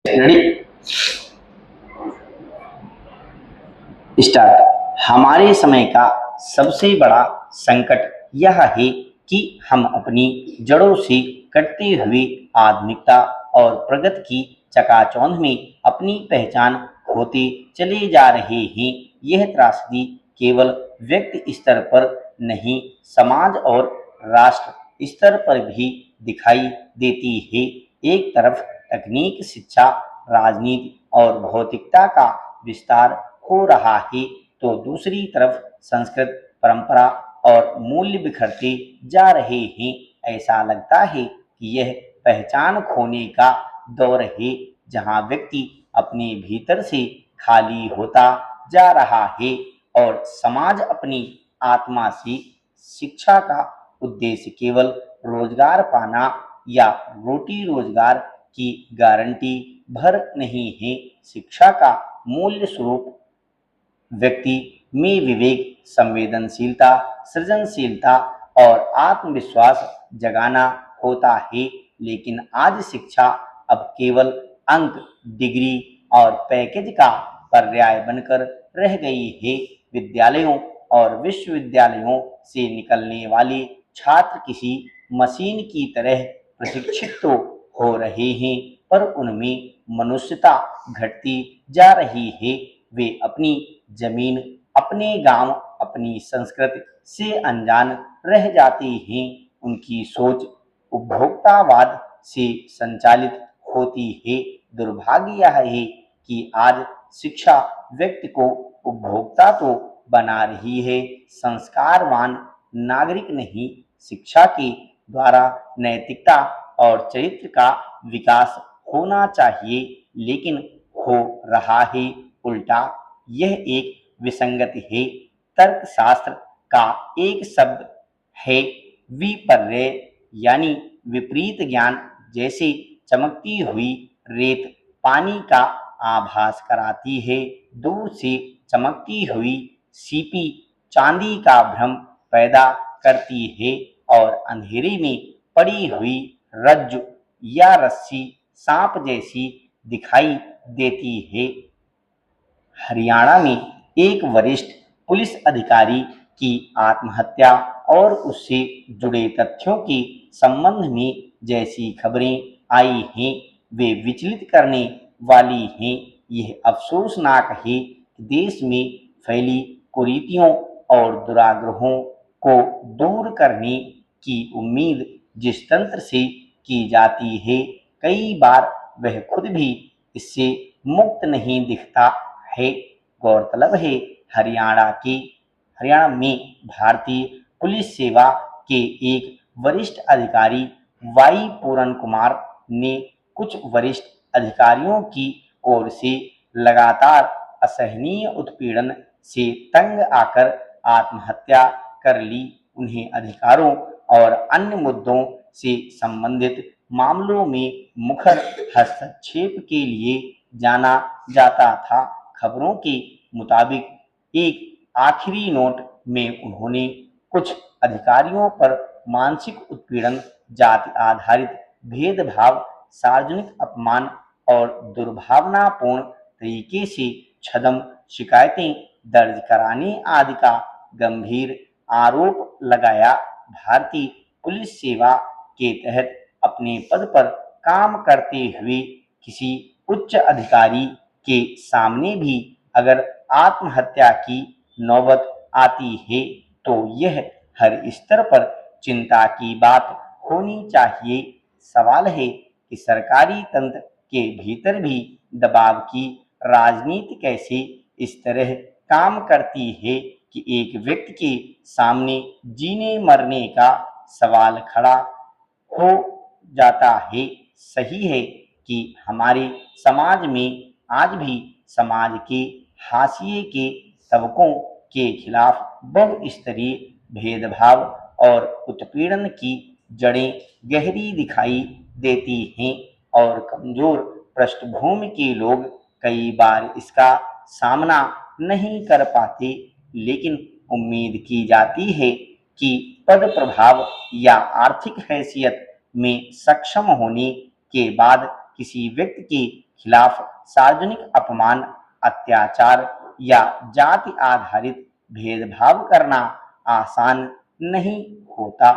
Ready start. हमारे समय का सबसे बड़ा संकट यह है कि हम अपनी जड़ों से कटते हुए आधुनिकता और प्रगति की चकाचौंध में अपनी पहचान खोते चले जा रहे हैं। यह त्रासदी केवल व्यक्ति स्तर पर नहीं, समाज और राष्ट्र स्तर पर भी दिखाई देती है। एक तरफ तकनीक, शिक्षा, राजनीति और भौतिकता का विस्तार हो रहा है, तो दूसरी तरफ संस्कृत, परंपरा और मूल्य बिखरते जा रहे हैं। ऐसा लगता है कि यह पहचान खोने का दौर है, जहां व्यक्ति अपने भीतर से खाली होता जा रहा है और समाज अपनी आत्मा से। शिक्षा का उद्देश्य केवल रोजगार पाना या रोटी रोजगार की गारंटी भर नहीं है। शिक्षा का मूल्य स्वरूप व्यक्ति में विवेक, संवेदनशीलता, सृजनशीलता और आत्मविश्वास जगाना होता है। लेकिन आज शिक्षा अब केवल अंक, डिग्री और पैकेज का पर्याय बनकर रह गई है। विद्यालयों और विश्वविद्यालयों से निकलने वाले छात्र किसी मशीन की तरह प्रशिक्षित तो हो रहे हैं, पर उनमें मनुष्यता घटती जा रही है। वे अपनी जमीन, अपने गांव, अपनी संस्कृति से अनजान रह जाते हैं। उनकी सोच उपभोक्तावाद से संचालित होती है। दुर्भाग्य यह है कि आज शिक्षा व्यक्ति को उपभोक्ता तो बना रही है, संस्कारवान नागरिक नहीं। शिक्षा के द्वारा नैतिकता और चरित्र का विकास होना चाहिए, लेकिन हो रहा है उल्टा। यह एक विसंगति है। तर्कशास्त्र का एक शब्द है विपर्यय, यानी विपरीत ज्ञान। जैसे चमकती हुई रेत पानी का आभास कराती है, दूर से चमकती हुई सीपी चांदी का भ्रम पैदा करती है और अंधेरे में पड़ी हुई रज्जु या रस्सी सांप जैसी दिखाई देती है। हरियाणा में एक वरिष्ठ पुलिस अधिकारी की आत्महत्या और उससे जुड़े तथ्यों के संबंध में जैसी खबरें आई हैं, वे विचलित करने वाली हैं। यह अफसोसनाक है कि देश में फैली कुरीतियों और दुराग्रहों को दूर करने की उम्मीद जिस तंत्र से की जाती है, कई बार वह खुद भी इससे मुक्त नहीं दिखता है। गौरतलब है, हरियाणा में भारतीय पुलिस सेवा के एक वरिष्ठ अधिकारी वाई पूरन कुमार ने कुछ वरिष्ठ अधिकारियों की ओर से लगातार असहनीय उत्पीड़न से तंग आकर आत्महत्या कर ली। उन्हें अधिकारों और अन्य मुद्दों से संबंधित मामलों में मुखर हस्तक्षेप के लिए जाना जाता था। खबरों के मुताबिक एक आखिरी नोट में उन्होंने कुछ अधिकारियों पर मानसिक उत्पीड़न, जाति आधारित भेदभाव, सार्वजनिक अपमान और दुर्भावनापूर्ण तरीके से छद्म शिकायतें दर्ज कराने आदि का गंभीर आरोप लगाया। भारतीय पुलिस सेवा के तहत अपने पद पर काम करते हुए किसी उच्च अधिकारी के सामने भी अगर आत्महत्या की नौबत आती है, तो यह हर स्तर पर चिंता की बात होनी चाहिए। सवाल है कि सरकारी तंत्र के भीतर भी दबाव की राजनीति कैसे इस तरह काम करती है कि एक व्यक्ति के सामने जीने मरने का सवाल खड़ा हो जाता है। सही है कि हमारे समाज में आज भी समाज के हाशिए के तबकों के खिलाफ बहुस्तरीय भेदभाव और उत्पीड़न की जड़ें गहरी दिखाई देती हैं और कमजोर पृष्ठभूमि के लोग कई बार इसका सामना नहीं कर पाते। लेकिन उम्मीद की जाती है कि पद, प्रभाव या आर्थिक हैसियत में सक्षम होने के बाद किसी व्यक्ति के खिलाफ सार्वजनिक अपमान, अत्याचार या जाति आधारित भेदभाव करना आसान नहीं होता।